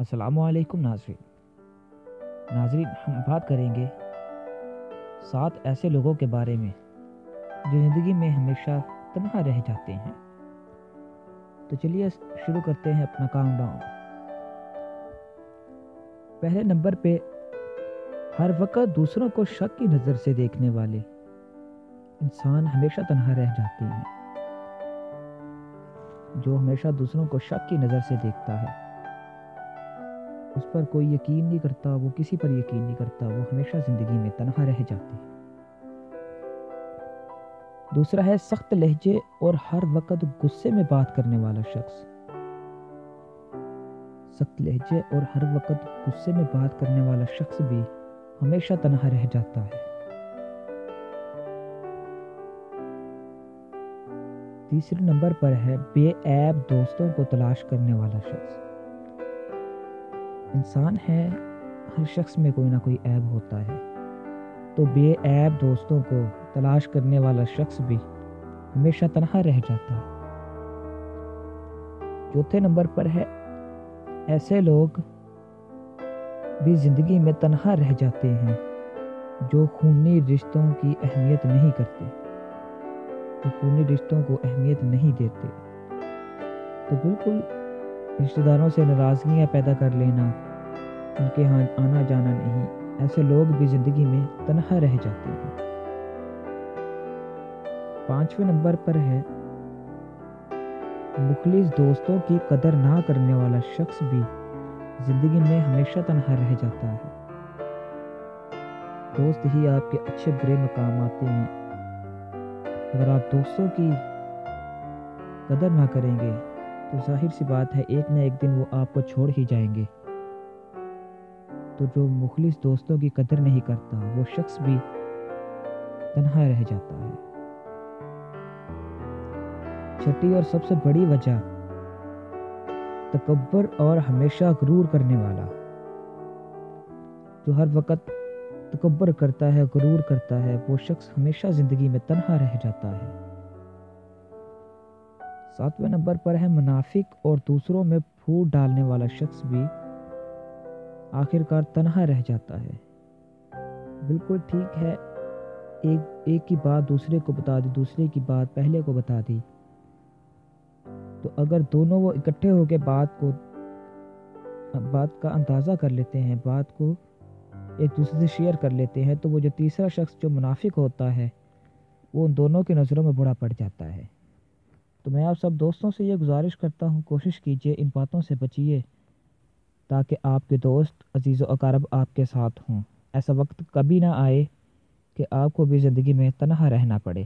السلام علیکم ناظرین ہم بات کریں گے 7 ایسے لوگوں کے بارے میں جو زندگی میں ہمیشہ تنہا رہ جاتے ہیں۔ تو چلیے شروع کرتے ہیں اپنا کاؤنٹ ڈاؤن۔ پہلے نمبر پہ ہر وقت دوسروں کو شک کی نظر سے دیکھنے والے انسان ہمیشہ تنہا رہ جاتے ہیں۔ جو ہمیشہ دوسروں کو شک کی نظر سے دیکھتا ہے، اس پر کوئی یقین نہیں کرتا، وہ کسی پر یقین نہیں کرتا، وہ ہمیشہ زندگی میں تنہا رہ جاتے ہیں۔ دوسرا ہے سخت لہجے اور ہر وقت غصے میں بات کرنے والا شخص۔ سخت لہجے اور ہر وقت غصے میں بات کرنے والا شخص بھی ہمیشہ تنہا رہ جاتا ہے۔ تیسرے نمبر پر ہے بے عیب دوستوں کو تلاش کرنے والا شخص۔ انسان ہے، ہر شخص میں کوئی نہ کوئی عیب ہوتا ہے، تو بے عیب دوستوں کو تلاش کرنے والا شخص بھی ہمیشہ تنہا رہ جاتا ہے۔ چوتھے نمبر پر ہے ایسے لوگ بھی زندگی میں تنہا رہ جاتے ہیں جو خونی رشتوں کی اہمیت نہیں کرتے، جو خونی رشتوں کو اہمیت نہیں دیتے۔ تو بالکل رشتہ داروں سے ناراضگیاں پیدا کر لینا، ان کے ہاں آنا جانا نہیں، ایسے لوگ بھی زندگی میں تنہا رہ جاتے ہیں۔ پانچویں نمبر پر ہے مخلص دوستوں کی قدر نہ کرنے والا شخص بھی زندگی میں ہمیشہ تنہا رہ جاتا ہے۔ دوست ہی آپ کے اچھے برے مقام آتے ہیں۔ اگر آپ دوستوں کی قدر نہ کریں گے تو ظاہر سی بات ہے ایک نہ ایک دن وہ آپ کو چھوڑ ہی جائیں گے۔ تو جو مخلص دوستوں کی قدر نہیں کرتا وہ شخص بھی تنہا رہ جاتا ہے۔ چھٹی اور سب سے بڑی وجہ تکبر اور ہمیشہ غرور کرنے والا۔ جو ہر وقت تکبر کرتا ہے، غرور کرتا ہے، وہ شخص ہمیشہ زندگی میں تنہا رہ جاتا ہے۔ ساتویں نمبر پر ہے منافق اور دوسروں میں پھوٹ ڈالنے والا شخص بھی آخرکار تنہا رہ جاتا ہے۔ بالکل ٹھیک ہے، ایک کی بات دوسرے کو بتا دی، دوسرے کی بات پہلے کو بتا دی، تو اگر دونوں وہ اکٹھے ہو کے بات کا اندازہ کر لیتے ہیں، بات کو ایک دوسرے سے شیئر کر لیتے ہیں، تو وہ جو تیسرا شخص جو منافق ہوتا ہے وہ ان دونوں کی نظروں میں برا پڑ جاتا ہے۔ تو میں آپ سب دوستوں سے یہ گزارش کرتا ہوں، کوشش کیجئے ان باتوں سے بچیے تاکہ آپ کے دوست عزیز و اقارب آپ کے ساتھ ہوں۔ ایسا وقت کبھی نہ آئے کہ آپ کو بھی زندگی میں تنہا رہنا پڑے۔